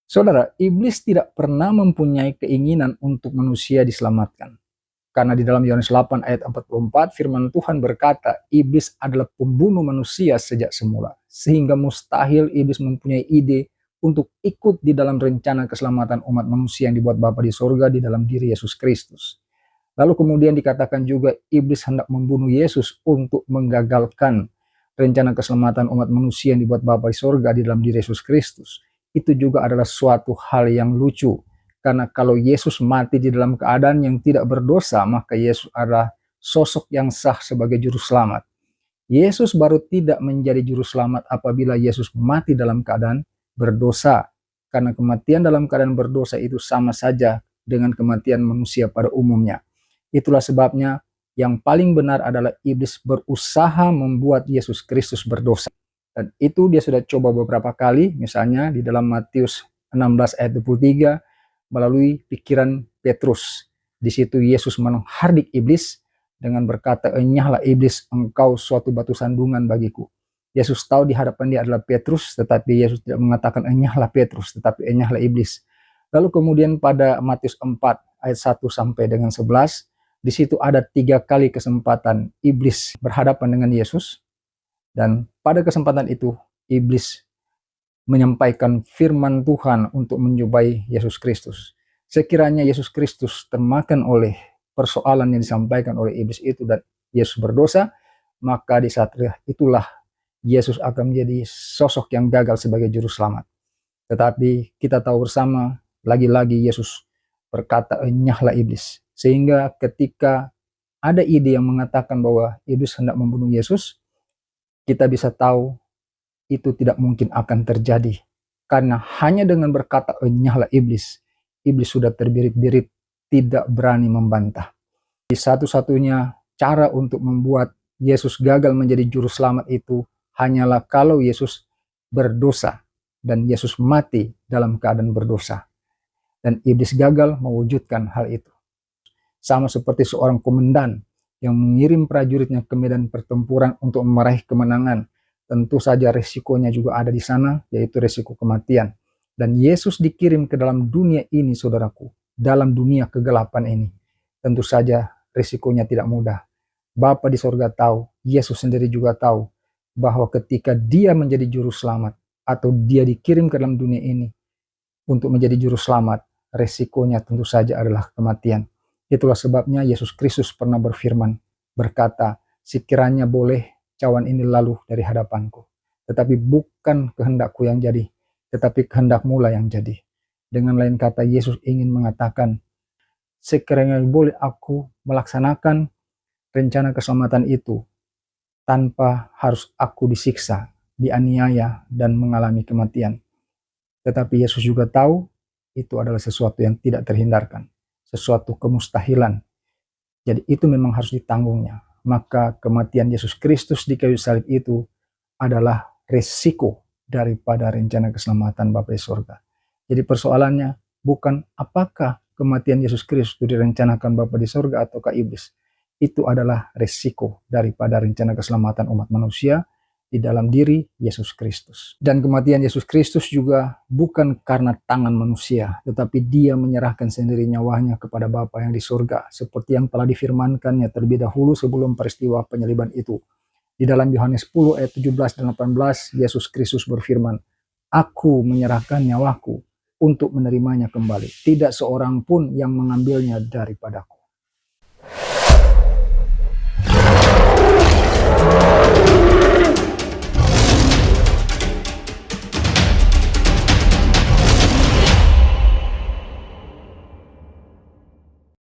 Saudara, iblis tidak pernah mempunyai keinginan untuk manusia diselamatkan. Karena di dalam Yohanes 8 ayat 44 firman Tuhan berkata, iblis adalah pembunuh manusia sejak semula. Sehingga mustahil iblis mempunyai ide untuk ikut di dalam rencana keselamatan umat manusia yang dibuat Bapa di sorga di dalam diri Yesus Kristus. Lalu kemudian dikatakan juga iblis hendak membunuh Yesus untuk menggagalkan rencana keselamatan umat manusia yang dibuat Bapa di sorga di dalam diri Yesus Kristus. Itu juga adalah suatu hal yang lucu. Karena kalau Yesus mati di dalam keadaan yang tidak berdosa, maka Yesus adalah sosok yang sah sebagai juru selamat. Yesus baru tidak menjadi juru selamat apabila Yesus mati dalam keadaan berdosa. Karena kematian dalam keadaan berdosa itu sama saja dengan kematian manusia pada umumnya. Itulah sebabnya yang paling benar adalah iblis berusaha membuat Yesus Kristus berdosa. Dan itu dia sudah coba beberapa kali, misalnya di dalam Matius 16 ayat 23, melalui pikiran Petrus. Di situ Yesus menghardik iblis dengan berkata, "Enyahlah iblis, engkau suatu batu sandungan bagiku." Yesus tahu di hadapan dia adalah Petrus, tetapi Yesus tidak mengatakan enyahlah Petrus, tetapi enyahlah iblis. Lalu kemudian pada Matius 4 ayat 1 sampai dengan 11, di situ ada 3 kali kesempatan iblis berhadapan dengan Yesus, dan pada kesempatan itu iblis menyampaikan firman Tuhan untuk menjumpai Yesus Kristus. Sekiranya Yesus Kristus termakan oleh persoalan yang disampaikan oleh iblis itu dan Yesus berdosa, maka di saat itulah Yesus akan menjadi sosok yang gagal sebagai juru selamat. Tetapi kita tahu bersama, lagi-lagi Yesus berkata, enyahlah iblis. Sehingga ketika ada ide yang mengatakan bahwa iblis hendak membunuh Yesus, kita bisa tahu itu tidak mungkin akan terjadi. Karena hanya dengan berkata, enyahlah iblis, iblis sudah terbirit-birit, tidak berani membantah. Satu-satunya cara untuk membuat Yesus gagal menjadi juru selamat itu hanyalah kalau Yesus berdosa dan Yesus mati dalam keadaan berdosa. Dan iblis gagal mewujudkan hal itu. Sama seperti seorang komandan yang mengirim prajuritnya ke medan pertempuran untuk meraih kemenangan. Tentu saja resikonya juga ada di sana, yaitu resiko kematian. Dan Yesus dikirim ke dalam dunia ini, saudaraku, dalam dunia kegelapan ini. Tentu saja resikonya tidak mudah. Bapa di sorga tahu, Yesus sendiri juga tahu, bahwa ketika dia menjadi juru selamat, atau dia dikirim ke dalam dunia ini untuk menjadi juru selamat, resikonya tentu saja adalah kematian. Itulah sebabnya Yesus Kristus pernah berfirman, berkata, sekiranya boleh cawan ini lalu dari hadapanku. Tetapi bukan kehendakku yang jadi, tetapi kehendakmu lah yang jadi. Dengan lain kata, Yesus ingin mengatakan, sekiranya boleh aku melaksanakan rencana keselamatan itu, tanpa harus aku disiksa, dianiaya, dan mengalami kematian. Tetapi Yesus juga tahu, itu adalah sesuatu yang tidak terhindarkan, sesuatu kemustahilan. Jadi itu memang harus ditanggungnya. Maka kematian Yesus Kristus di kayu salib itu adalah resiko daripada rencana keselamatan Bapa di sorga. Jadi persoalannya bukan apakah kematian Yesus Kristus itu direncanakan Bapa di sorga ataukah iblis. Itu adalah resiko daripada rencana keselamatan umat manusia di dalam diri Yesus Kristus. Dan kematian Yesus Kristus juga bukan karena tangan manusia, tetapi dia menyerahkan sendiri nyawanya kepada Bapa yang di surga, seperti yang telah difirmankannya terlebih dahulu sebelum peristiwa penyaliban itu. Di dalam Yohanes 10 ayat 17 dan 18, Yesus Kristus berfirman, "Aku menyerahkan nyawaku untuk menerimanya kembali. Tidak seorang pun yang mengambilnya daripadaku."